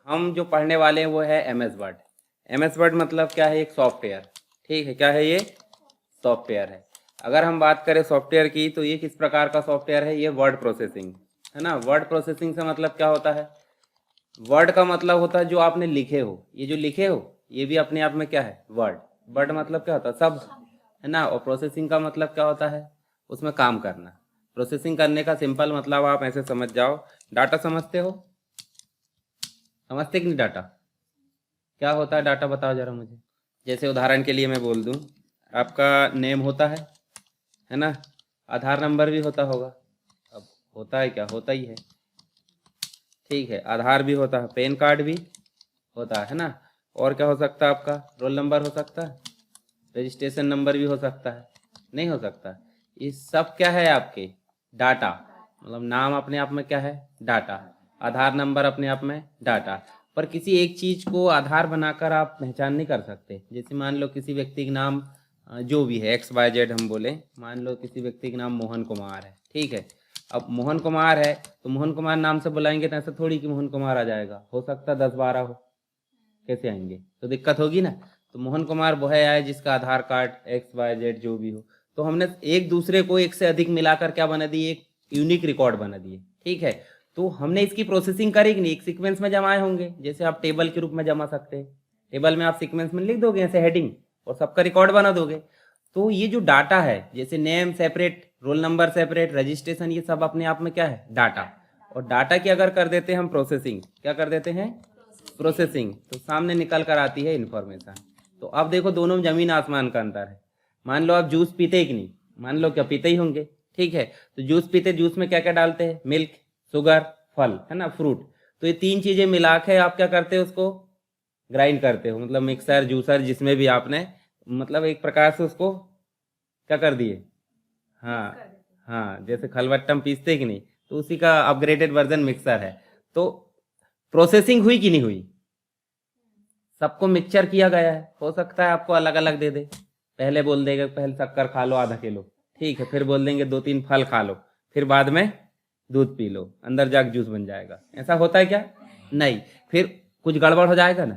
हम जो पढ़ने वाले हैं वो है M S Word. M S Word मतलब क्या है? एक सॉफ्टवेयर। ठीक है, क्या है ये? सॉफ्टवेयर है। अगर हम बात करें सॉफ्टवेयर की तो ये किस प्रकार का सॉफ्टवेयर है? ये वर्ड प्रोसेसिंग है ना। वर्ड प्रोसेसिंग से मतलब क्या होता है? वर्ड का मतलब होता है जो आपने लिखे हो, ये जो लिखे हो ये भी अपने आप में क्या है? वर्ड। वर्ड मतलब क्या होता है? शब्द है ना। और प्रोसेसिंग का मतलब क्या होता है? उसमें काम करना। प्रोसेसिंग करने का सिंपल मतलब आप ऐसे समझ जाओ, डाटा समझते हो? समझते कि नहीं डाटा? क्या होता है डाटा बताओ जरा मुझे। जैसे उदाहरण के लिए मैं बोल दूं, आपका नेम होता है ना। आधार नंबर भी होता होगा। अब होता है क्या? होता ही है। ठीक है, आधार भी होता है, पैन कार्ड भी होता है ना। और क्या हो सकता है? आपका रोल नंबर हो सकता है, रजिस्ट्रेशन नंबर भी हो सकता है, नहीं हो सकता? ये सब क्या है? आपके डाटा। मतलब नाम अपने आप में क्या है? डाटा। आधार नंबर अपने आप में डाटा। पर किसी एक चीज़ को आधार बनाकर आप पहचान नहीं कर सकते। जैसे मान लो किसी व्यक्ति का नाम जो भी है एक्स वाई जेड हम बोले, मान लो किसी व्यक्ति का नाम मोहन कुमार है। ठीक है, अब मोहन कुमार है तो मोहन कुमार नाम से बुलाएंगे तो ऐसा थोड़ी कि मोहन कुमार आ जाएगा। हो सकता है 10-12 हो, कैसे आएंगे? तो दिक्कत होगी ना। तो मोहन कुमार वो है आए जिसका आधार कार्ड एक्स वाई जेड जो भी हो। तो हमने एक दूसरे को एक से अधिक मिलाकर क्या बना दिए? एक यूनिक रिकॉर्ड बना दिए। ठीक है, तो हमने इसकी प्रोसेसिंग करी कि नहीं? एक सीक्वेंस में जमाए होंगे, जैसे आप टेबल के रूप में जमा सकते हैं। टेबल में आप सीक्वेंस में लिख दोगे ऐसे हेडिंग और सबका रिकॉर्ड बना दोगे। तो ये जो डाटा है, जैसे name separate, roll number separate, registration, ये सब अपने आप में क्या है? डाटा। और डाटा की अगर कर देते हैं हम प्रोसेसिंग, क्या कर देते हैं? प्रोसेसिंग, तो सामने निकल कर आती है इन्फॉर्मेशन। तो अब देखो दोनों में जमीन आसमान का अंतर है। मान लो आप जूस पीते कि नहीं? मान लो क्या पीते ही होंगे। ठीक है, तो जूस पीते, जूस में क्या क्या डालते हैं? मिल्क, शुगर, फल है ना, फ्रूट। तो ये तीन चीजें मिला के आप क्या करते हो? उसको ग्राइंड करते हो, मतलब मिक्सर जूसर जिसमें भी आपने, मतलब एक प्रकार से उसको क्या कर दिए? हाँ हाँ, जैसे खलबट्टा में पीसते कि नहीं, तो उसी का अपग्रेडेड वर्जन मिक्सर है। तो प्रोसेसिंग हुई कि नहीं हुई? सबको मिक्सचर किया गया है। हो सकता है आपको अलग अलग दे दे, पहले बोल देगा पहले शक्कर खा लो आधा किलो, ठीक है, फिर बोल देंगे 2-3 फल खा लो, फिर बाद में दूध पी लो, अंदर जाके जूस बन जाएगा। ऐसा होता है क्या? नहीं। फिर कुछ गड़बड़ हो जाएगा ना,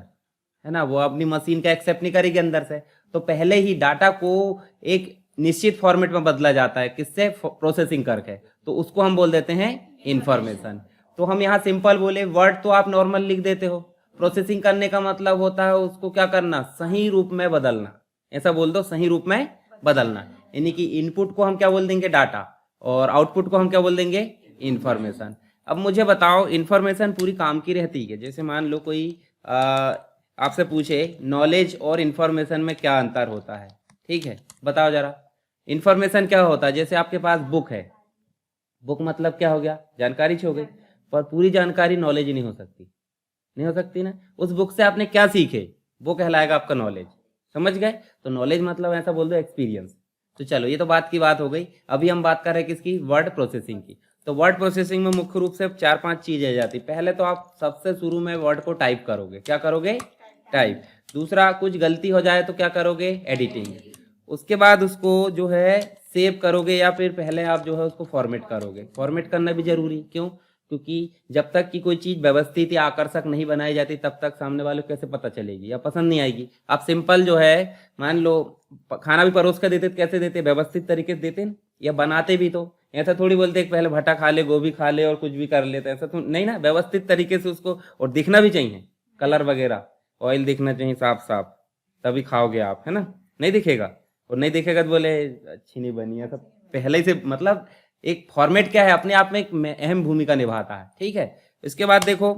है ना। वो अपनी मशीन का एक्सेप्ट नहीं करेगी अंदर से। तो पहले ही डाटा को एक निश्चित फॉर्मेट में बदला जाता है, किससे? प्रोसेसिंग करके। तो उसको हम बोल देते हैं इंफॉर्मेशन। तो हम यहाँ सिंपल बोले, वर्ड तो आप नॉर्मल लिख देते हो, प्रोसेसिंग करने का मतलब होता है उसको क्या करना? सही रूप में बदलना। ऐसा बोल दो, सही रूप में बदलना। यानी कि इनपुट को हम क्या बोल देंगे? डाटा, और आउटपुट को हम क्या बोल देंगे? इंफॉर्मेशन। अब मुझे बताओ, इंफॉर्मेशन पूरी काम की रहती है। जैसे मान लो कोई आपसे पूछे नॉलेज और इंफॉर्मेशन में क्या अंतर होता है, ठीक है, बताओ जरा। इंफॉर्मेशन क्या होता है? जैसे आपके पास बुक है, बुक मतलब क्या हो गया? जानकारी हो गई। पर पूरी जानकारी नॉलेज नहीं हो सकती, नहीं हो सकती ना। उस बुक से आपने क्या सीखे, वो कहलाएगा आपका नॉलेज। समझ गए? तो नॉलेज मतलब ऐसा बोल दो एक्सपीरियंस। तो चलो, ये तो बात की बात हो गई। अभी हम बात कर रहे हैं किसकी? वर्ड प्रोसेसिंग की। तो वर्ड प्रोसेसिंग में मुख्य रूप से 4-5 चीजें जाती। पहले तो आप सबसे शुरू में वर्ड को टाइप करोगे। क्या करोगे? टाइप। दूसरा, कुछ गलती हो जाए तो क्या करोगे? एडिटिंग। उसके बाद उसको जो है सेव करोगे, या फिर पहले आप जो है उसको फॉर्मेट करोगे। फॉर्मेट करना भी जरूरी, क्यों? क्योंकि जब तक कि कोई चीज व्यवस्थित या आकर्षक नहीं बनाई जाती तब तक सामने वाले को कैसे पता चलेगी या पसंद नहीं आएगी। आप सिंपल जो है, मान लो खाना भी परोस कर देते तो कैसे देते? व्यवस्थित तरीके से देते न? या बनाते भी तो ऐसा थोड़ी बोलते पहले भट्टा खा ले, गोभी खा ले और कुछ भी कर लेते, ऐसा तो नहीं ना। व्यवस्थित तरीके से उसको, और दिखना भी चाहिए, कलर वगैरह, ऑयल दिखना चाहिए साफ साफ, तभी खाओगे आप, है ना। नहीं दिखेगा, और नहीं दिखेगा तो बोले अच्छी नहीं बनी है। सब पहले ही से, मतलब एक फॉर्मेट क्या है अपने आप में एक अहम भूमिका निभाता है। ठीक है, इसके बाद देखो,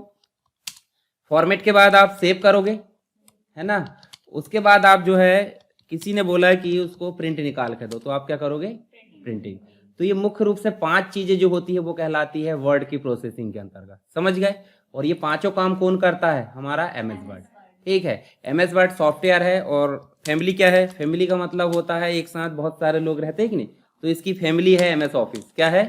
फॉर्मेट के बाद आप सेव करोगे, है ना। उसके बाद आप जो है, किसी ने बोला है कि उसको प्रिंट निकाल के दो, तो आप क्या करोगे? प्रिंटिंग। तो ये मुख्य रूप से 5 चीजें जो होती है वो कहलाती है वर्ड की प्रोसेसिंग के अंतर्गत। समझ गए? और ये पांचों काम कौन करता है? हमारा एम एस वर्ड। ठीक है, एम एस वर्ड सॉफ्टवेयर है। और फैमिली क्या है? फैमिली का मतलब होता है एक साथ बहुत सारे लोग रहते हैं कि नहीं, तो इसकी फैमिली है एम एस ऑफिस। क्या है?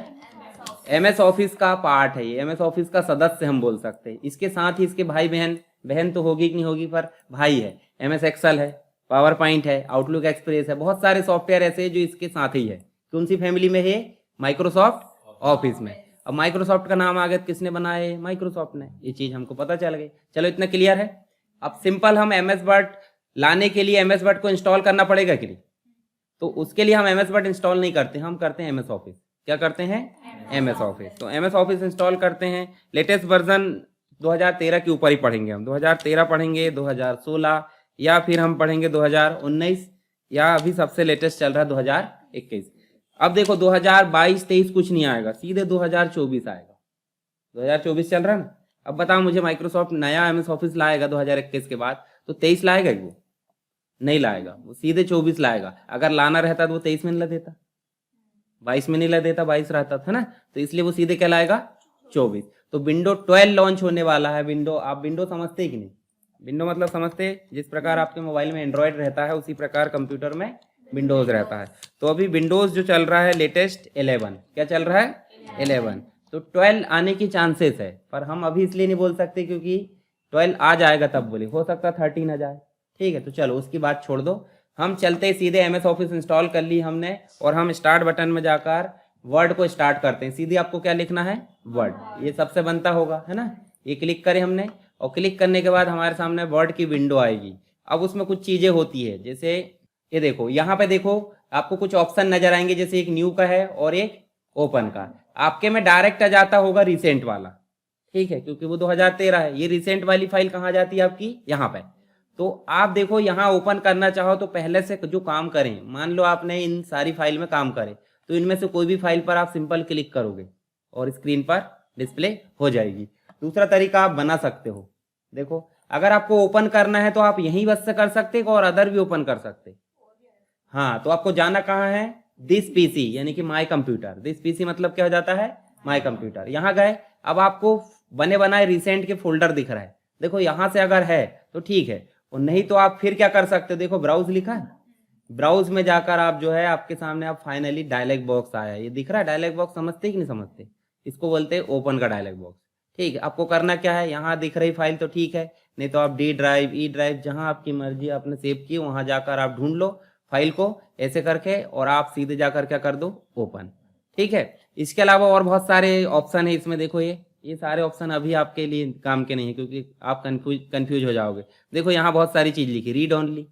एम एस ऑफिस का पार्ट है ये, एम एस ऑफिस का सदस्य हम बोल सकते हैं। इसके साथ ही इसके भाई बहन, बहन तो होगी कि नहीं होगी, पर भाई है। एम एस एक्सेल है, पावर पॉइंट है, आउटलुक एक्सप्रेस है, बहुत सारे सॉफ्टवेयर ऐसे हैं जो इसके साथ ही है। कौन सी फैमिली में है? माइक्रोसॉफ्ट ऑफिस में। अब माइक्रोसॉफ्ट का नाम आ गया, किसने बनाए? माइक्रोसॉफ्ट ने। ये चीज़ हमको पता चल गई। चलो इतना क्लियर है। अब सिंपल हम MS वर्ड लाने के लिए MS वर्ड को इंस्टॉल करना पड़ेगा कि नहीं? तो उसके लिए हम MS वर्ड इंस्टॉल नहीं करते, हम करते हैं MS ऑफिस। क्या करते हैं? MS office. तो MS ऑफिस इंस्टॉल करते हैं। लेटेस्ट वर्जन 2013 के ऊपर ही पढ़ेंगे हम। 2013 पढ़ेंगे, 2016, या फिर हम पढ़ेंगे 2019, या अभी सबसे लेटेस्ट चल रहा है 2021। अब देखो 2022-23 कुछ नहीं आएगा, सीधे 2024 आएगा। 2024 चल रहा है ना। अब बताओ मुझे, माइक्रोसॉफ्ट नया MS ऑफिस लाएगा 2021 के बाद, तो 23 लाएगा ही? वो नहीं लाएगा, वो सीधे 24 लाएगा। अगर लाना रहता तो वो 23 में ला देता, 22 में नहीं ला देता, 22 रहता था ना। तो इसलिए वो सीधे क्या लाएगा? 24। तो विंडो 12 लॉन्च होने वाला है। विंडो, आप विंडो समझते कि नहीं? विंडो मतलब समझते, जिस प्रकार आपके मोबाइल में एंड्रॉयड रहता है उसी प्रकार कंप्यूटर में विंडोज रहता है। तो अभी विंडोज जो चल रहा है लेटेस्ट 11, क्या चल रहा है? 11। तो 12 आने की चांसेस है, पर हम अभी इसलिए नहीं बोल सकते क्योंकि 12 आ जाएगा तब बोले, हो सकता 13 आ जाए। ठीक है, तो चलो उसकी बात छोड़ दो। हम चलते सीधे MS ऑफिस इंस्टॉल कर ली हमने, और हम स्टार्ट बटन में जाकर वर्ड को स्टार्ट करते हैं। सीधे आपको क्या लिखना है? वर्ड। ये सबसे बनता होगा, है ना। ये क्लिक करें हमने, और क्लिक करने के बाद हमारे सामने वर्ड की विंडो आएगी। अब उसमें कुछ चीज़ें होती है, जैसे ये देखो, यहाँ पे देखो आपको कुछ ऑप्शन नजर आएंगे, जैसे एक न्यू का है और एक ओपन का। आपके में डायरेक्ट आ जाता होगा रिसेंट वाला, ठीक है, क्योंकि वो 2013 है। ये रिसेंट वाली फाइल कहाँ जाती है आपकी? यहाँ पे। तो आप देखो यहाँ ओपन करना चाहो तो पहले से जो काम करें, मान लो आपने इन सारी फाइल में काम करे, तो इनमें से कोई भी फाइल पर आप सिंपल क्लिक करोगे और स्क्रीन पर डिस्प्ले हो जाएगी। दूसरा तरीका आप बना सकते हो, देखो अगर आपको ओपन करना है तो आप यहीं बस से कर सकते हो और अदर भी ओपन कर सकते। हाँ, तो आपको जाना कहाँ है? दिस पीसी, यानी कि माई कंप्यूटर। दिस पीसी मतलब क्या हो जाता है? My computer. यहाँ गए, अब आपको बने बनाए रिसेंट के फोल्डर दिख रहा है, देखो यहाँ से अगर है तो ठीक है, और नहीं तो आप फिर क्या कर सकते हो? देखो ब्राउज लिखा है, ब्राउज में जाकर आप जो है आपके सामने आप फाइनली डायलॉग बॉक्स आया, ये दिख रहा है डायलॉग बॉक्स, समझते कि नहीं समझते? इसको बोलते हैं ओपन का डायलॉग बॉक्स। ठीक है, आपको करना क्या है? यहाँ दिख रही फाइल तो ठीक है, नहीं तो आप D ड्राइव, E ड्राइव, जहाँ आपकी मर्जी आपने सेव की वहाँ जाकर आप ढूंढ लो फाइल को ऐसे करके, और आप सीधे जाकर क्या कर दो? ओपन। ठीक है, इसके अलावा और बहुत सारे ऑप्शन है इसमें। देखो ये सारे ऑप्शन अभी आपके लिए काम के नहीं है, क्योंकि आप कंफ्यूज हो जाओगे। देखो यहाँ बहुत सारी चीज लिखी, रीड ओनली।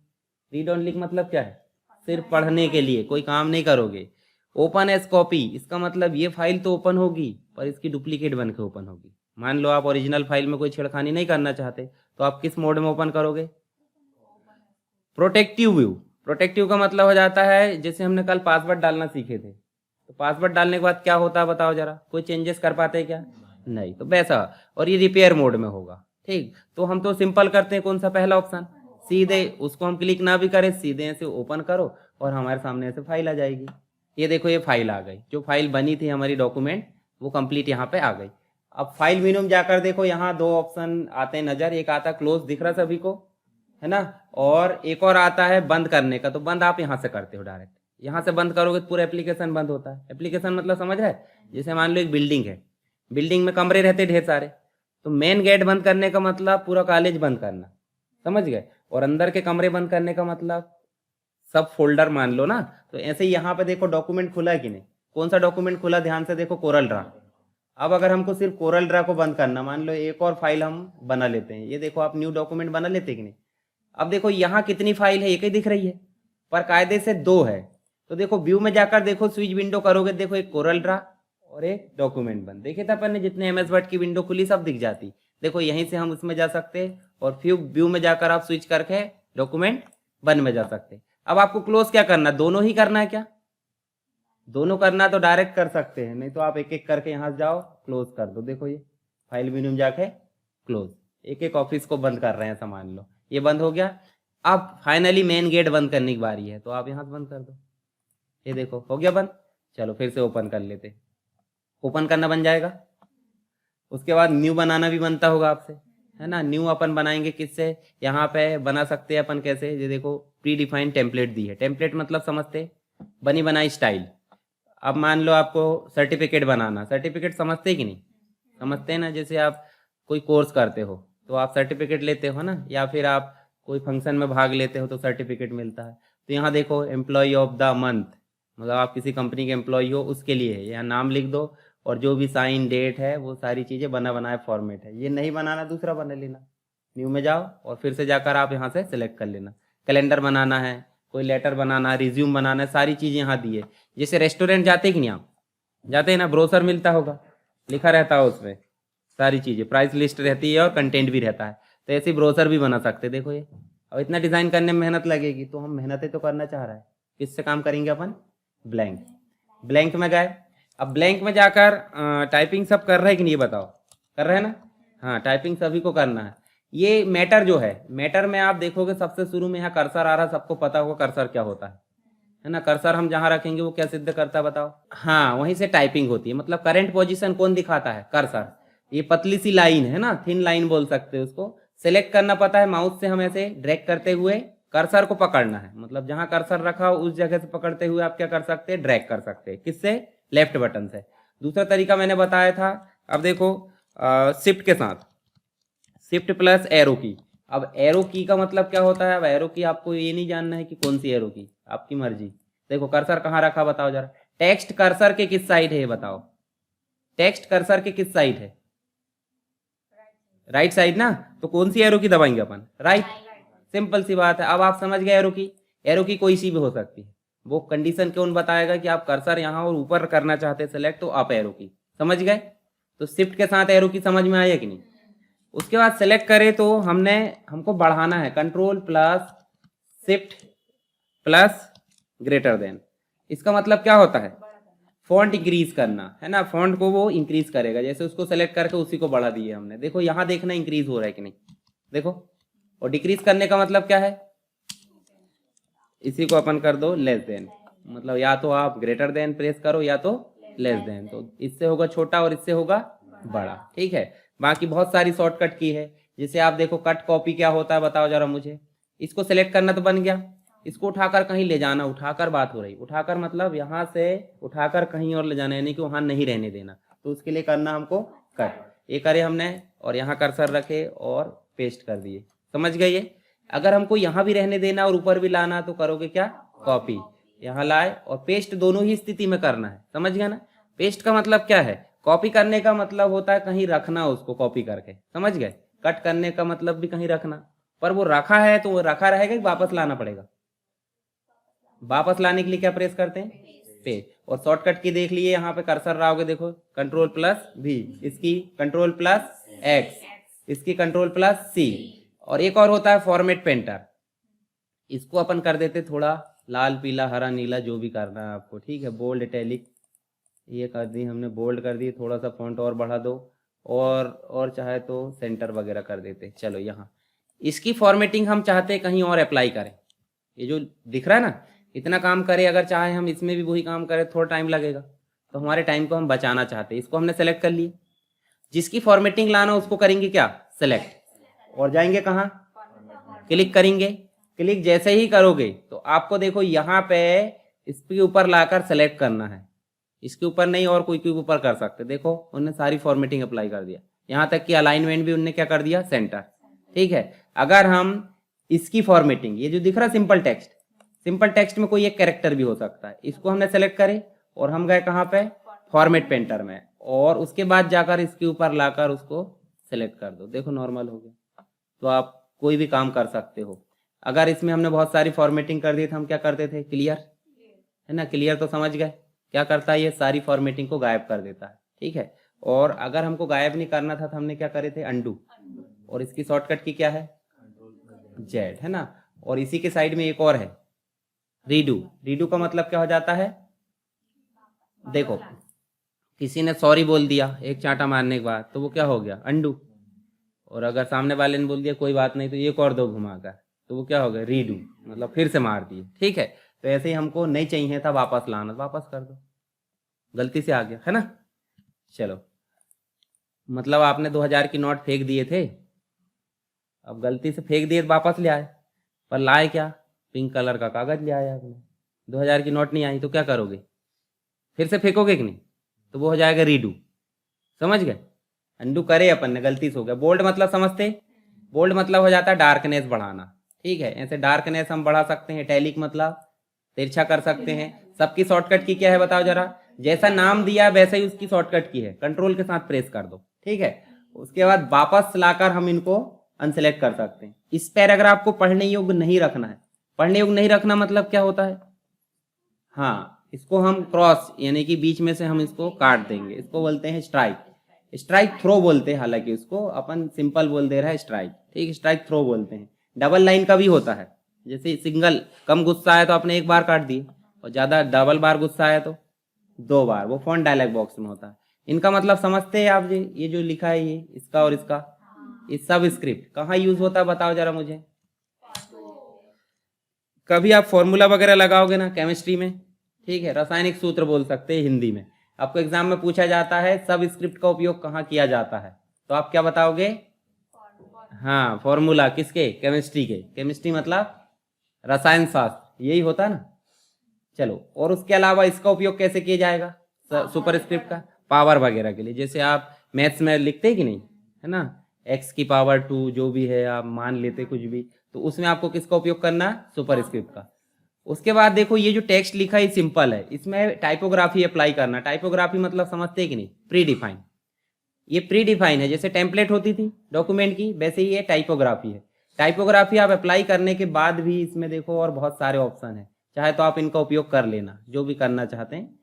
रीड ओनली मतलब क्या है? सिर्फ पढ़ने के लिए, कोई काम नहीं करोगे। ओपन एज कॉपी, इसका मतलब ये फाइल तो ओपन होगी पर इसकी डुप्लीकेट बन के ओपन होगी। मान लो आप ओरिजिनल फाइल में कोई छेड़खानी नहीं करना चाहते, तो आप किस मोड में ओपन करोगे? Protective view. प्रोटेक्टिव का मतलब हो जाता है, जैसे हमने कल पासवर्ड डालना सीखे थे, तो पासवर्ड डालने के बाद क्या होता है बताओ जरा, कोई चेंजेस कर पाते हैं क्या? नहीं, तो वैसा। और ये रिपेयर मोड में होगा। ठीक, तो हम तो सिंपल करते हैं, कौन सा? पहला ऑप्शन, सीधे उसको हम क्लिक ना भी करें, सीधे ऐसे ओपन करो और हमारे सामने ऐसे फाइल आ जाएगी। ये देखो ये फाइल आ गई, जो फाइल बनी थी हमारी डॉक्यूमेंट वो कंप्लीट यहाँ पे आ गई। अब फाइल मेनू में जाकर देखो, यहाँ दो ऑप्शन आते हैं नजर, एक आता क्लोज, दिख रहा सभी को, है ना, और एक और आता है बंद करने का। तो बंद आप यहाँ से करते हो, डायरेक्ट यहाँ से बंद करोगे तो पूरा एप्लीकेशन बंद होता है। एप्लीकेशन मतलब समझ रहे? जैसे मान लो एक बिल्डिंग है, बिल्डिंग में कमरे रहते ढेर सारे, तो मेन गेट बंद करने का मतलब पूरा कॉलेज बंद करना, समझ गए? और अंदर के कमरे बंद करने का मतलब सब फोल्डर मान लो ना। तो ऐसे ही यहाँ पे देखो डॉक्यूमेंट खुला है कि नहीं? कौन सा डॉक्यूमेंट खुला? ध्यान से देखो, कोरल ड्रा। अब अगर हमको सिर्फ कोरल ड्रा को बंद करना, मान लो एक और फाइल हम बना लेते हैं, ये देखो आप न्यू डॉक्यूमेंट बना लेते कि नहीं? अब देखो यहाँ कितनी फाइल है? एक ही दिख रही है, पर कायदे से दो है। तो देखो व्यू में जाकर देखो, स्विच विंडो करोगे, देखो एक कोरल ड्रा और एक डॉक्यूमेंट बंद। देखे था अपन ने, जितने MS वर्ड की विंडो खुली सब दिख जाती। देखो यहीं से हम उसमें जा सकते, और फिर व्यू में जाकर आप स्विच करके डॉक्यूमेंट बंद में जा सकते। अब आपको क्लोज क्या करना? दोनों ही करना है क्या? दोनों करना तो डायरेक्ट कर सकते हैं, नहीं तो आप एक एक करके यहाँ जाओ क्लोज कर दो। देखो ये फाइल मेनू में जाके क्लोज, एक एक ऑफिस को बंद कर रहे हैं, सामान लो, ये बंद हो गया। अब फाइनली मेन गेट बंद करने की बारी है, तो आप यहाँ से बंद कर दो। ये देखो हो गया बंद। चलो फिर से ओपन कर लेते, ओपन करना बन जाएगा। उसके बाद न्यू बनाना भी बनता होगा आपसे, है ना। न्यू अपन बनाएंगे किससे? यहाँ पे बना सकते हैं अपन कैसे? ये देखो प्री डिफाइंड टेम्पलेट दी है। टेम्पलेट मतलब समझते, बनी बनाई स्टाइल। अब मान लो आपको सर्टिफिकेट बनाना, सर्टिफिकेट समझते कि नहीं? समझते हैं ना, जैसे आप कोई कोर्स करते हो तो आप सर्टिफिकेट लेते हो ना, या फिर आप कोई फंक्शन में भाग लेते हो तो सर्टिफिकेट मिलता है। तो यहाँ देखो एम्प्लॉय ऑफ द मंथ, मतलब आप किसी कंपनी के एम्प्लॉय हो उसके लिए है, यहाँ नाम लिख दो और जो भी साइन डेट है वो सारी चीज़ें बना बनाया फॉर्मेट है। ये नहीं बनाना दूसरा बना लेना, न्यू में जाओ और फिर से जाकर आप यहाँ से सिलेक्ट कर लेना। कैलेंडर बनाना है, कोई लेटर बनाना है, रिज्यूम बनाना है, सारी चीज़ें यहाँ दी है। जैसे रेस्टोरेंट जाते कि नहीं आप जाते हैं ना, ब्रोशर मिलता होगा, लिखा रहता है उसमें सारी चीज़ें, प्राइस लिस्ट रहती है और कंटेंट भी रहता है। तो ऐसे ब्रोशर भी बना सकते, देखो ये। अब इतना डिज़ाइन करने में मेहनत लगेगी, तो हम मेहनतें तो करना चाह रहा है, किससे काम करेंगे अपन? ब्लैंक। ब्लैंक में गए, अब ब्लैंक में जाकर टाइपिंग सब कर रहे हैं कि नहीं, ये बताओ, कर रहे हैं ना? हाँ, टाइपिंग सभी को करना है। ये मैटर जो है, मैटर में आप देखोगे सबसे शुरू में यहाँ कर्सर आ रहा है, सबको पता होगा कर्सर क्या होता है ना? कर्सर हम जहाँ रखेंगे वो क्या सिद्ध करता है बताओ? हाँ, वहीं से टाइपिंग होती है। मतलब करंट पोजीशन कौन दिखाता है? कर्सर। ये पतली सी लाइन है ना, थिन लाइन बोल सकते हैं उसको। सेलेक्ट करना पता है, माउस से हम ऐसे ड्रैग करते हुए कर्सर को पकड़ना है। मतलब जहां कर्सर रखा हो उस जगह से पकड़ते हुए आप क्या कर सकते हैं? ड्रैग कर सकते हैं। किससे? लेफ्ट बटन से। दूसरा तरीका मैंने बताया था, अब देखो शिफ्ट के साथ, शिफ्ट प्लस एरो की। अब एरो की का मतलब क्या होता है? अब एरो की आपको ये नहीं जानना है कि कौन सी एरो की, आपकी मर्जी। देखो कर्सर कहाँ रखा बताओ जरा। टेक्स्ट कर्सर के किस साइड है ये बताओ? टेक्स्ट कर्सर के किस साइड है? राइट साइड ना। तो कौन सी एरो की दबाएंगे अपन? राइट। सिंपल सी बात है। अब आप समझ गए एरो की। एरो की कोई सी भी हो सकती है, वो कंडीशन कौन बताएगा कि आप कर्सर यहाँ और ऊपर करना चाहते हैं सेलेक्ट, तो आप एरो की। समझ गए? तो शिफ्ट के साथ एरो की समझ में आया कि नहीं? उसके बाद सेलेक्ट करें तो हमको बढ़ाना है, control plus shift plus greater than. इसका मतलब क्या होता है? फॉन्ट इंक्रीज करना है ना, फॉन्ट को वो इंक्रीज करेगा। जैसे उसको सेलेक्ट करके उसी को बढ़ा दिए हमने, देखो यहाँ देखना इंक्रीज हो रहा है कि नहीं, देखो। और डिक्रीज करने का मतलब क्या है? इसी को अपन कर दो लेस देन। मतलब या तो आप ग्रेटर देन प्रेस करो या तो लेस देन, तो इससे होगा छोटा और इससे होगा बड़ा। ठीक है। बाकी बहुत सारी शॉर्टकट की है। जैसे आप देखो कट कॉपी क्या होता है बताओ जरा मुझे। इसको सेलेक्ट करना तो बन गया, इसको उठाकर कहीं ले जाना, उठाकर बात हो रही, उठाकर मतलब यहाँ से उठाकर कहीं और ले जाना, यानी कि वहाँ नहीं रहने देना। तो उसके लिए करना हमको कट। ये करे हमने और यहाँ कर्सर रखे और पेस्ट कर दिए। समझ गए ये? अगर हमको यहाँ भी रहने देना और ऊपर भी लाना तो करोगे क्या? कॉपी। यहाँ लाए और पेस्ट दोनों ही स्थिति में करना है। समझ गया ना? पेस्ट का मतलब क्या है? कॉपी करने का मतलब होता है कहीं रखना उसको कॉपी करके। समझ गए? कट करने का मतलब भी कहीं रखना, पर वो रखा है तो वो रखा रहेगा कि वापस लाना पड़ेगा? वापस लाने के लिए क्या प्रेस करते हैं? पे। और शॉर्टकट की देख लिए, यहाँ पे कर्सर रहा होगा, देखो कंट्रोल प्लस V, इसकी कंट्रोल प्लस X, इसकी कंट्रोल प्लस C। और एक और होता है फॉर्मेट पेंटर, इसको अपन कर देते थोड़ा लाल पीला हरा नीला जो भी करना है आपको। ठीक है। बोल्ड इटैलिक ये कर दी हमने, बोल्ड कर दी, थोड़ा सा फॉन्ट और बढ़ा दो और चाहे तो सेंटर वगैरह कर देते। चलो यहाँ इसकी फॉर्मेटिंग हम चाहते हैं कहीं और अप्लाई करें। ये जो दिख रहा है ना, इतना काम करें, अगर चाहे हम इसमें भी वही काम करें थोड़ा टाइम लगेगा, तो हमारे टाइम को हम बचाना चाहते हैं। इसको हमने सेलेक्ट कर लिए, जिसकी फॉर्मेटिंग लाना उसको करेंगे क्या? सेलेक्ट। और जाएंगे कहाँ? क्लिक करेंगे। क्लिक जैसे ही करोगे तो आपको देखो यहाँ पे इसके ऊपर लाकर सेलेक्ट करना है, इसके ऊपर नहीं और कोई के ऊपर कर सकते। देखो उन्होंने सारी फॉर्मेटिंग अप्लाई कर दिया, यहाँ तक कि अलाइनमेंट भी उनने क्या कर दिया? सेंटर। ठीक है। अगर हम इसकी फॉर्मेटिंग, ये जो दिख रहा है सिंपल टेक्स्ट, सिंपल टेक्स्ट में कोई एक कैरेक्टर भी हो सकता है, इसको हमने सेलेक्ट करे और हम गए कहाँ पे? फॉर्मेट पेंटर में, और उसके बाद जाकर इसके ऊपर लाकर उसको सेलेक्ट कर दो। देखो नॉर्मल हो गया। तो आप कोई भी काम कर सकते हो। अगर इसमें हमने बहुत सारी फॉर्मेटिंग कर दी तो हम क्या करते थे? क्लियर, है ना? क्लियर तो समझ गए क्या करता है? ये सारी फॉर्मेटिंग को गायब कर देता है। ठीक है। और अगर हमको गायब नहीं करना था तो हमने क्या करे थे? अंडू। और इसकी शॉर्टकट की क्या है? जेड, है ना? और इसी के साइड में एक और है रीडू। रीडू का मतलब क्या हो जाता है? देखो किसी ने सॉरी बोल दिया एक चांटा मारने के बाद, तो वो क्या हो गया? अंडू। और अगर सामने वाले ने बोल दिया कोई बात नहीं, तो एक और दो घुमाकर, तो वो क्या हो गया? रीडू, मतलब फिर से मार दिए। ठीक है। तो ऐसे ही हमको नहीं चाहिए था वापस लाना, वापस कर दो, गलती से आ गया, है ना? चलो, मतलब आपने 2000 की नोट फेंक दिए थे, अब गलती से फेंक दिए तो वापस ले आए, पर लाए क्या? पिंक कलर का कागज ले आए आपने। 2000 की नोट नहीं आई तो क्या करोगे? फिर से फेंकोगे कि नहीं? तो वो हो जाएगा रीडू। समझ गए? अंडू करे अपन ने, गलती से हो गया। बोल्ड मतलब समझते? बोल्ड मतलब हो जाता है डार्कनेस बढ़ाना। ठीक है। ऐसे डार्कनेस हम बढ़ा सकते हैं। टैलिक मतलब तिरछा कर सकते हैं। सबकी शॉर्टकट की क्या है बताओ जरा? जैसा नाम दिया वैसा ही उसकी शॉर्टकट की है, कंट्रोल के साथ प्रेस कर दो, ठीक है। उसके बाद वापस लाकर हम इनको अनसेलेक्ट कर सकते हैं। इस पैराग्राफ को पढ़ने योग्य नहीं रखना है। पढ़ने योग्य नहीं रखना मतलब क्या होता है, हाँ, इसको हम क्रॉस यानी कि बीच में से हम इसको काट देंगे, इसको बोलते हैं स्ट्राइक। स्ट्राइक थ्रो बोलते हैं, हालांकि उसको अपन सिंपल बोल दे रहा है स्ट्राइक, ठीक, स्ट्राइक थ्रो बोलते हैं। डबल लाइन का भी होता है, जैसे सिंगल कम गुस्सा है तो आपने एक बार काट दिए, और ज्यादा डबल बार गुस्सा है तो 2 बार, वो फॉन्ट डायलॉग बॉक्स में होता है। इनका मतलब समझते हैं आप जी, ये जो लिखा है ये इसका और इसका, इस सब स्क्रिप्ट कहाँ यूज होता है बताओ जरा मुझे। कभी आप फॉर्मूला वगैरह लगाओगे ना केमिस्ट्री में, ठीक है, रासायनिक सूत्र बोल सकते हैं हिंदी में, आपको एग्जाम में पूछा जाता है सब स्क्रिप्ट का उपयोग कहाँ किया जाता है, तो आप क्या बताओगे, हाँ, फॉर्मूला किसके, केमिस्ट्री के। केमिस्ट्री मतलब रसायन शास्त्र, यही होता है ना। चलो, और उसके अलावा इसका उपयोग कैसे किया जाएगा, सुपर स्क्रिप्ट का पावर वगैरह के लिए, जैसे आप मैथ्स में लिखते हैं कि नहीं, है ना, x की पावर 2 जो भी है आप मान लेते कुछ भी, तो उसमें आपको किसका उपयोग करना है, सुपर स्क्रिप्ट का। उसके बाद देखो ये जो टेक्स्ट लिखा है सिंपल है, इसमें टाइपोग्राफी अप्लाई करना। टाइपोग्राफी मतलब समझते हैं कि नहीं, प्री डिफाइन। ये प्री डिफाइन है, जैसे टेम्पलेट होती थी डॉक्यूमेंट की, वैसे ही ये टाइपोग्राफी है। टाइपोग्राफी आप अप्लाई करने के बाद भी इसमें देखो और बहुत सारे ऑप्शन है, चाहे तो आप इनका उपयोग कर लेना जो भी करना चाहते हैं,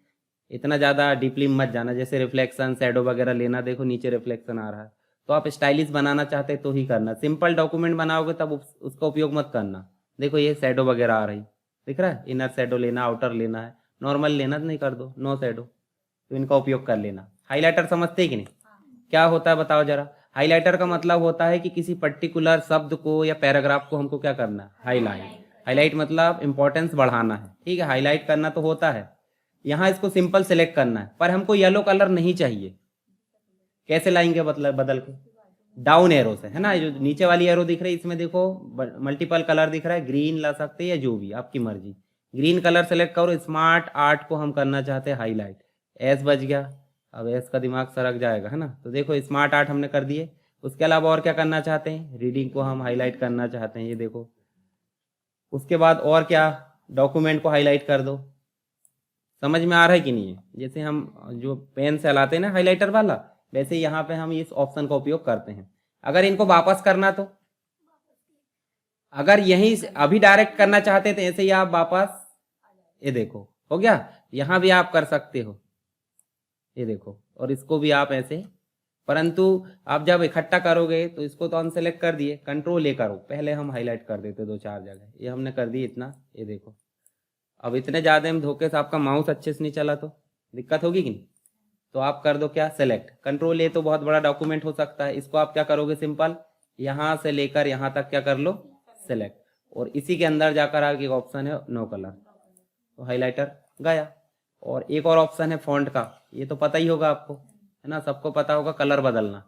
इतना ज़्यादा डीपली मत जाना। जैसे रिफ्लेक्शन शैडो वगैरह लेना, देखो नीचे रिफ्लेक्शन आ रहा है, तो आप स्टाइलिश बनाना चाहते तो ही करना। सिंपल डॉक्यूमेंट बनाओगे तब उसका उपयोग मत करना। देखो ये शैडो वगैरह आ रही, दिख रहा है, इनर शैडो लेना, आउटर लेना है, नॉर्मल लेना नहीं कर दो, नो शैडो, तो इनका उपयोग कर लेना। हाईलाइटर समझते हैं कि नहीं, क्या होता है बताओ जरा। हाईलाइटर का मतलब होता है कि किसी पर्टिकुलर शब्द को या पैराग्राफ को हमको क्या करना है, हाईलाइट। हाईलाइट मतलब इंपॉर्टेंस बढ़ाना है, ठीक है, हाईलाइट करना तो होता है। यहाँ इसको सिंपल सेलेक्ट करना है, पर हमको येलो कलर नहीं चाहिए, कैसे लाएंगे मतलब बदल के, डाउन एरो से, है ना, जो नीचे वाली एरो दिख रही है इसमें देखो मल्टीपल कलर दिख रहा है, ग्रीन ला सकते हैं या जो भी आपकी मर्जी। ग्रीन कलर सेलेक्ट करो। स्मार्ट आर्ट को हम करना चाहते हैं हाईलाइट, एस बच गया, अब एस का दिमाग सरक जाएगा, है ना, तो देखो स्मार्ट आर्ट हमने कर दिए। उसके अलावा और क्या करना चाहते हैं, रीडिंग को हम हाईलाइट करना चाहते हैं, ये देखो। उसके बाद और क्या, डॉक्यूमेंट को हाईलाइट कर दो। समझ में आ रहा है कि नहीं है, जैसे हम जो पेन से हलाते हैं ना हाईलाइटर वाला, वैसे यहाँ पे हम इस ऑप्शन का उपयोग करते हैं। अगर इनको वापस करना तो, अगर यहीं अभी डायरेक्ट करना चाहते थे ऐसे ही आप वापस, ये देखो हो गया, यहाँ भी आप कर सकते हो, ये देखो, और इसको भी आप ऐसे। परंतु आप जब इकट्ठा करोगे तो इसको तो अनसेलेक्ट कर दिए, कंट्रोल ए करो, पहले हम हाईलाइट कर देते 2-4 जगह, ये हमने कर दी इतना, ये देखो। अब इतने ज़्यादा में धोखे से आपका माउस अच्छे से नहीं चला तो दिक्कत होगी कि नहीं, तो आप कर दो क्या, सेलेक्ट। कंट्रोल ए तो बहुत बड़ा डॉक्यूमेंट हो सकता है, इसको आप क्या करोगे, सिंपल यहाँ से लेकर यहाँ तक क्या कर लो, सेलेक्ट, और इसी के अंदर जाकर आगे एक ऑप्शन है नो कलर, तो हाईलाइटर गया। और एक और ऑप्शन है फॉन्ट का, ये तो पता ही होगा आपको, है ना, सबको पता होगा, कलर बदलना,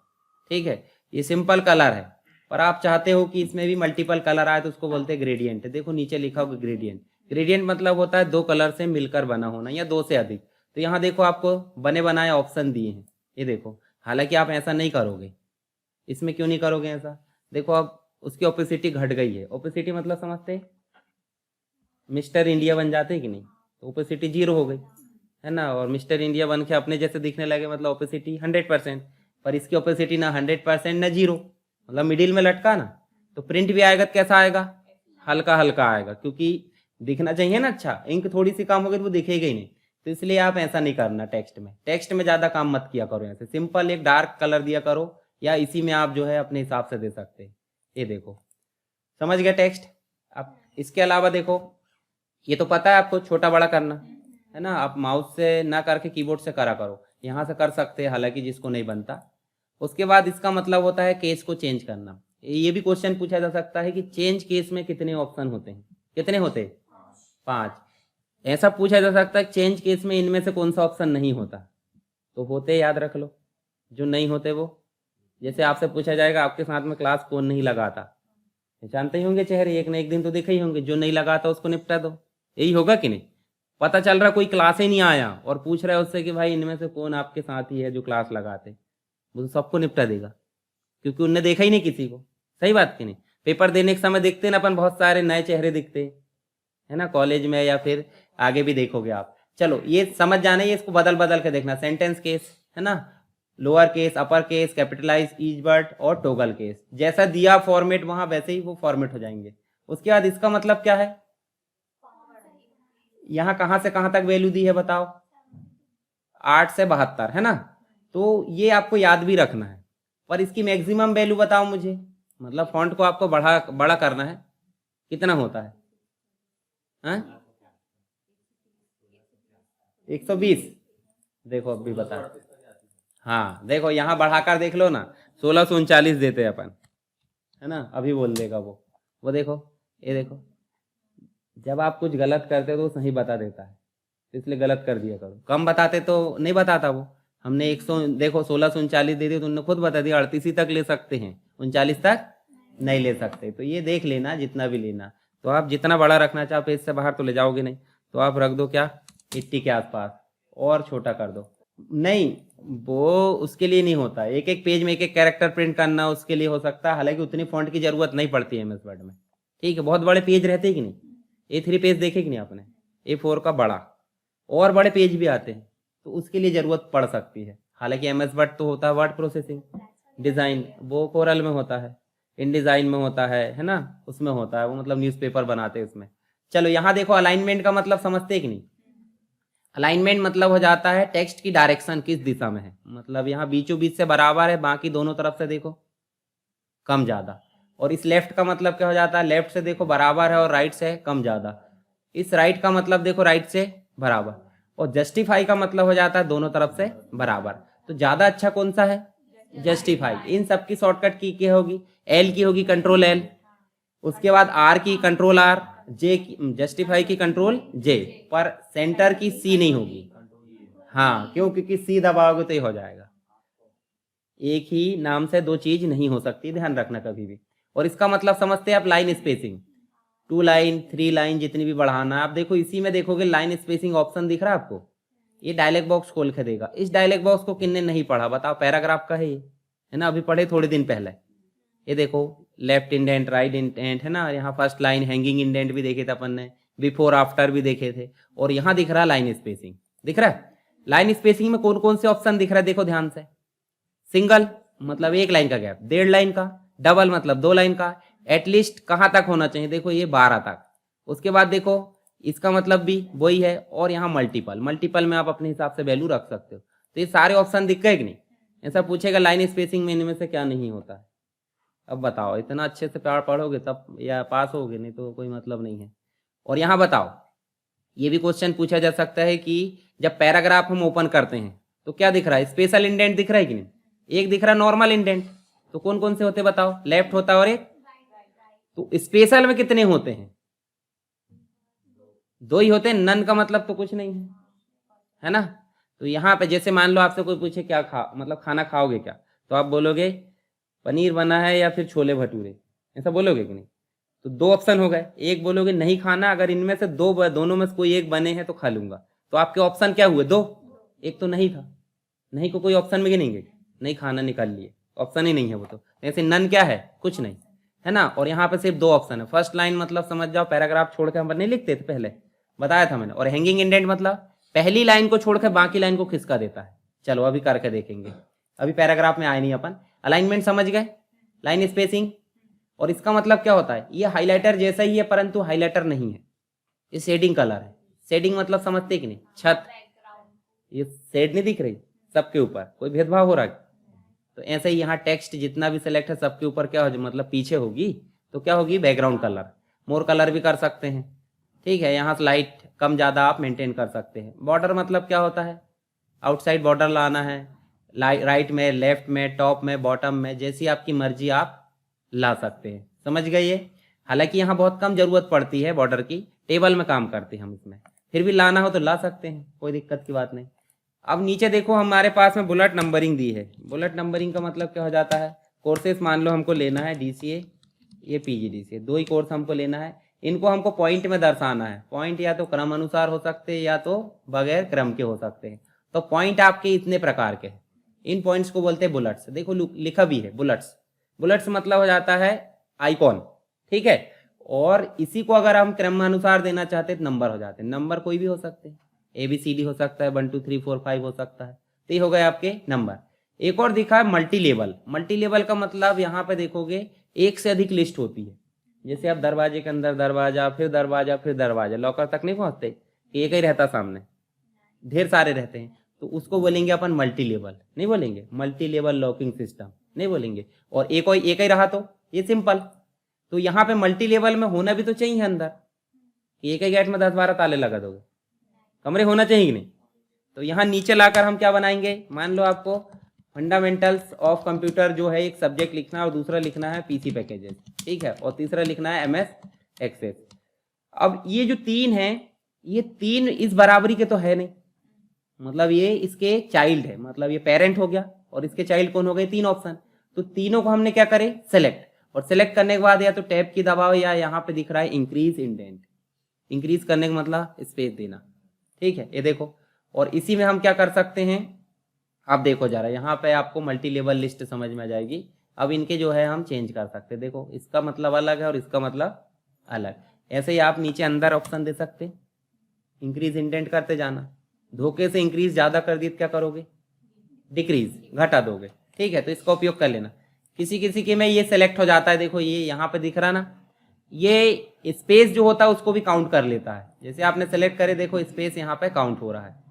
ठीक है, ये सिंपल कलर है, पर आप चाहते हो कि इसमें भी मल्टीपल कलर आए तो उसको बोलते हैं ग्रेडियंट। देखो नीचे लिखा होगा ग्रेडियंट। ग्रेडियंट मतलब होता है 2 कलर से मिलकर बना होना या 2 से अधिक। तो यहाँ देखो आपको बने बनाए ऑप्शन दिए हैं, ये देखो। हालांकि आप ऐसा नहीं करोगे, इसमें क्यों नहीं करोगे ऐसा, देखो अब उसकी ओपेसिटी घट गई है। ओपेसिटी मतलब समझते हैं, मिस्टर इंडिया बन जाते हैं कि नहीं, तो ओपेसिटी 0 हो गई, है ना, और मिस्टर इंडिया बन के अपने जैसे दिखने लगे मतलब ओपेसिटी 100%। पर इसकी ओपेसिटी ना 100% ना 0, मतलब मिडिल में लटका ना, तो प्रिंट भी आएगा कैसा आएगा, हल्का हल्का आएगा, क्योंकि दिखना चाहिए ना अच्छा। इंक थोड़ी सी काम हो गई तो वो दिखेगा ही नहीं, तो इसलिए आप ऐसा नहीं करना। टेक्स्ट में ज़्यादा काम मत किया करो, ऐसे सिंपल एक डार्क कलर दिया करो, या इसी में आप जो है अपने हिसाब से दे सकते हैं। ये देखो समझ गया टेक्स्ट। अब इसके अलावा देखो, ये तो पता है आपको छोटा बड़ा करना, है ना, आप माउस से ना करके कीबोर्ड से करा करो, यहाँ से कर सकते हैं हालांकि जिसको नहीं बनता। उसके बाद इसका मतलब होता है केस को चेंज करना। ये भी क्वेश्चन पूछा जा सकता है कि चेंज केस में कितने ऑप्शन होते हैं, कितने होते हैं, 5। ऐसा पूछा जा सकता है चेंज केस में इनमें से कौन सा ऑप्शन नहीं होता, तो होते याद रख लो, जो नहीं होते वो, जैसे आपसे पूछा जाएगा आपके साथ में क्लास कौन नहीं लगाता, जानते ही होंगे चेहरे, एक ना एक दिन तो देखे ही होंगे, जो नहीं लगाता उसको निपटा दो, यही होगा कि नहीं। पता चल रहा कोई क्लास ही नहीं आया और पूछ रहा है उससे कि भाई इनमें से कौन आपके साथ ही है जो क्लास लगाते, वो तो सबको निपटा देगा, क्योंकि उनने देखा ही नहीं किसी को। सही बात कि नहीं। पेपर देने के समय देखते हैं ना अपन, बहुत सारे नए चेहरे दिखते हैं, है ना, कॉलेज में या फिर आगे भी देखोगे आप, चलो ये समझ जाना, ये इसको बदल बदल के देखना। सेंटेंस केस है ना, lower case, upper case, capitalise, each word और टोगल केस। जैसा दिया फॉर्मेट वहां वैसे ही वो फॉर्मेट हो जाएंगे। उसके बाद इसका मतलब क्या है, यहाँ कहाँ से कहाँ तक वैल्यू दी है बताओ, 8 से 72 है ना। तो ये आपको याद भी रखना है, पर इसकी मैक्सिमम वैल्यू बताओ मुझे, मतलब फॉन्ट को आपको बड़ा करना है, कितना होता है? 120। देखो अब भी बता, हाँ देखो यहाँ बढ़ाकर देख लो ना, 1639 देते हैं अपन, है ना, अभी बोल देगा वो देखो, ये देखो, जब आप कुछ गलत करते हो तो सही बता देता है, इसलिए गलत कर दिया करो। कम बताते तो नहीं बताता वो। हमने 100 देखो 1639 दे दी, तुमने खुद बता दिया 38 ही तक ले सकते हैं, 39 तक नहीं ले सकते। तो ये देख लेना जितना भी लेना। तो आप जितना बड़ा रखना चाहो पेज से बाहर तो ले जाओगे नहीं, तो आप रख दो क्या 80 के आसपास, और छोटा कर दो। नहीं, वो उसके लिए नहीं होता, एक एक पेज में एक एक कैरेक्टर प्रिंट करना उसके लिए हो सकता है, हालांकि उतनी फॉन्ट की जरूरत नहीं पड़ती है एमएस वर्ड में। ठीक है, बहुत बड़े पेज रहते हैं कि नहीं, A3 पेज देखे कि नहीं आपने, A4 का बड़ा, और बड़े पेज भी आते हैं, तो उसके लिए जरूरत पड़ सकती है। हालांकि एमएस वर्ड तो होता है वर्ड प्रोसेसिंग, डिजाइन वो कोरल में होता है, इन डिजाइन में होता है ना, उसमें होता है वो, मतलब न्यूज़पेपर बनाते हैं उसमें। चलो यहाँ देखो, अलाइनमेंट का मतलब समझते हैं कि नहीं। अलाइनमेंट मतलब हो जाता है टेक्स्ट की डायरेक्शन किस दिशा में है, मतलब यहाँ बीचों बीच से बराबर है, बाकी दोनों तरफ से देखो कम ज्यादा। और इस लेफ्ट का मतलब क्या हो जाता है, लेफ्ट से देखो बराबर है और राइट से कम ज्यादा। इस राइट का मतलब देखो राइट से बराबर। और जस्टिफाई का मतलब हो जाता है दोनों तरफ से बराबर। तो ज्यादा अच्छा कौन सा है, जस्टिफाई। इन सब की शॉर्टकट की क्या होगी, एल की होगी, कंट्रोल एल, उसके बाद आर की कंट्रोल आर, जे की जस्टिफाई की कंट्रोल जे, पर सेंटर की सी नहीं होगी। हाँ क्यों, क्योंकि सी दबाओगे तो ये हो जाएगा। एक ही नाम से दो चीज नहीं हो सकती, ध्यान रखना कभी भी। और इसका मतलब समझते हैं आप, लाइन स्पेसिंग, 2 लाइन 3 लाइन जितनी भी बढ़ाना। आप देखो इसी में देखोगे लाइन स्पेसिंग ऑप्शन दिख रहा है आपको, ये डायलॉग बॉक्स खोल के देगा। इस डायलॉग बॉक्स को किन्ने नहीं पढ़ा बताओ, पैराग्राफ का है ये, है ना, अभी पढ़े थोड़े दिन पहले। ये देखो लेफ्ट इंडेंट, राइट इंडेंट, है ना, यहाँ फर्स्ट लाइन हैंगिंग इंडेंट भी देखे थे अपन ने, बिफोर आफ्टर भी देखे थे। और यहाँ दिख रहा है लाइन स्पेसिंग, दिख रहा है। लाइन स्पेसिंग में कौन कौन से ऑप्शन दिख रहा है देखो ध्यान से। सिंगल मतलब 1 लाइन का गैप, 1.5 लाइन का, डबल मतलब 2 लाइन का, एटलीस्ट कहाँ तक होना चाहिए देखो ये 12 तक। उसके बाद देखो इसका मतलब भी वही है। और यहाँ मल्टीपल, मल्टीपल में आप अपने हिसाब से वैल्यू रख सकते हो। तो ये सारे ऑप्शन दिख गए कि नहीं। ऐसा पूछेगा लाइन स्पेसिंग में इनमें से क्या नहीं होता है, अब बताओ। इतना अच्छे से पढ़ोगे तब या पास होगे, नहीं तो कोई मतलब नहीं है। और यहाँ बताओ, ये भी क्वेश्चन पूछा जा सकता है कि जब पैराग्राफ हम ओपन करते हैं तो क्या दिख रहा है, स्पेशल इंडेंट दिख रहा है कि नहीं, एक दिख रहा है नॉर्मल इंडेंट। तो कौन कौन से होते बताओ, लेफ्ट होता है और एक, तो स्पेशल में कितने होते हैं, 2 ही होते हैं। नन का मतलब तो कुछ नहीं है ना। तो यहाँ पे जैसे मान लो आपसे कोई पूछे क्या मतलब खाना खाओगे क्या, तो आप बोलोगे पनीर बना है या फिर छोले भटूरे, ऐसा बोलोगे कि नहीं। तो 2 ऑप्शन हो गए, एक बोलोगे नहीं खाना, अगर इनमें से दोनों में से कोई एक बने हैं तो खा लूंगा। तो आपके ऑप्शन क्या हुए, 2, एक तो नहीं था, नहीं को कोई ऑप्शन में गिनेंगे, नहीं खाना निकाल लिए, ऑप्शन ही नहीं है वो। तो ऐसे नन क्या है, कुछ नहीं, है ना। और यहाँ पे सिर्फ 2 ऑप्शन है। फर्स्ट लाइन मतलब समझ जाओ पैराग्राफ छोड़ के हम नहीं लिखते थे पहले, बताया था मैंने। और हैंगिंग इंडेंट मतलब पहली लाइन को छोड़ के बाकी लाइन को खिसका देता है। चलो अभी करके देखेंगे, अभी पैराग्राफ में आए नहीं अपन। अलाइनमेंट समझ गए, लाइन स्पेसिंग। और इसका मतलब क्या होता है, ये हाइलाइटर जैसा ही है परंतु हाइलाइटर नहीं है, ये शेडिंग कलर है। शेडिंग मतलब समझते कि नहीं, छत, ये शेड नहीं दिख रही सबके ऊपर, कोई भेदभाव हो रहा है। तो ऐसे ही यहाँ टेक्स्ट जितना भी सिलेक्ट है सबके ऊपर क्या हो, मतलब पीछे होगी तो क्या होगी, बैकग्राउंड कलर। मोर कलर भी कर सकते हैं, ठीक है। यहाँ से लाइट कम ज़्यादा आप मेंटेन कर सकते हैं। बॉर्डर मतलब क्या होता है, आउटसाइड बॉर्डर लाना है, राइट में, लेफ्ट में, टॉप में, बॉटम में, जैसी आपकी मर्जी आप ला सकते हैं। समझ गए ये। हालांकि यहाँ बहुत कम जरूरत पड़ती है बॉर्डर की, टेबल में काम करते हैं हम इसमें, फिर भी लाना हो तो ला सकते हैं, कोई दिक्कत की बात नहीं। अब नीचे देखो हमारे पास में बुलेट नंबरिंग दी है। बुलेट नंबरिंग का मतलब क्या हो जाता है, कोर्सेस मान लो हमको लेना है DCA, ये PGDCA, 2 ही कोर्स हमको लेना है। इनको हमको पॉइंट में दर्शाना है। पॉइंट या तो क्रम अनुसार हो सकते हैं या तो बगैर क्रम के हो सकते हैं। तो पॉइंट आपके इतने प्रकार के हैं, इन पॉइंट्स को बोलते हैं बुलेट्स। देखो लिखा भी है बुलेट्स। बुलेट्स मतलब हो जाता है आइकॉन, ठीक है। और इसी को अगर हम क्रमानुसार देना चाहते हैं तो नंबर हो जाते हैं। नंबर कोई भी हो सकते हैं, ABCD हो सकता है, 1 2 3 4 5 हो सकता है। तो ये हो गए आपके नंबर। एक और दिखा है मल्टी लेवल। मल्टी लेवल का मतलब यहाँ पे देखोगे एक से अधिक लिस्ट होती है। जैसे आप दरवाजे के अंदर दरवाजा, फिर दरवाजा, फिर दरवाजा, लॉकर तक नहीं पहुंचते, एक ही रहता सामने, ढेर सारे रहते हैं, तो उसको बोलेंगे अपन मल्टी लेवल, नहीं बोलेंगे मल्टी लेवल लॉकिंग सिस्टम, नहीं बोलेंगे। और एक ही रहा तो ये सिंपल। तो यहाँ पे मल्टी लेवल में होना भी तो चाहिए अंदर, एक ही गेट में 10-12 ताले लगा दोगे, कमरे होना चाहिए कि नहीं। तो यहाँ नीचे लाकर हम क्या बनाएंगे, मान लो आपको फंडामेंटल्स ऑफ कंप्यूटर जो है एक सब्जेक्ट लिखना है, और दूसरा लिखना है पीसी पैकेजेस, ठीक है, और तीसरा लिखना है MS एक्सेस। अब ये जो तीन है, ये तीन इस बराबरी के तो है नहीं, मतलब ये इसके चाइल्ड है, मतलब ये पेरेंट हो गया और इसके चाइल्ड कौन हो गए, 3 ऑप्शन। तो तीनों को हमने क्या करे, सेलेक्ट, और सेलेक्ट करने के बाद या तो टैब की दबाओ, या यहाँ पे दिख रहा है इंक्रीज इंडेंट, इंक्रीज करने का मतलब स्पेस देना, ठीक है, ये देखो। और इसी में हम क्या कर सकते हैं, आप देखो जरा, यहाँ पे आपको मल्टी लेवल लिस्ट समझ में आ जाएगी। अब इनके जो है हम चेंज कर सकते हैं, देखो इसका मतलब अलग है और इसका मतलब अलग। ऐसे ही आप नीचे अंदर ऑप्शन दे सकते हैं, इंक्रीज इंडेंट करते जाना, धोखे से इंक्रीज ज्यादा कर दी तो क्या करोगे, डिक्रीज घटा दोगे, ठीक है। तो इसका उपयोग कर लेना। किसी किसी के में ये सेलेक्ट हो जाता है, देखो ये यहाँ पे दिख रहा ना, ये स्पेस जो होता है उसको भी काउंट कर लेता है। जैसे आपने सेलेक्ट करे, देखो स्पेस यहाँ पे काउंट हो रहा है,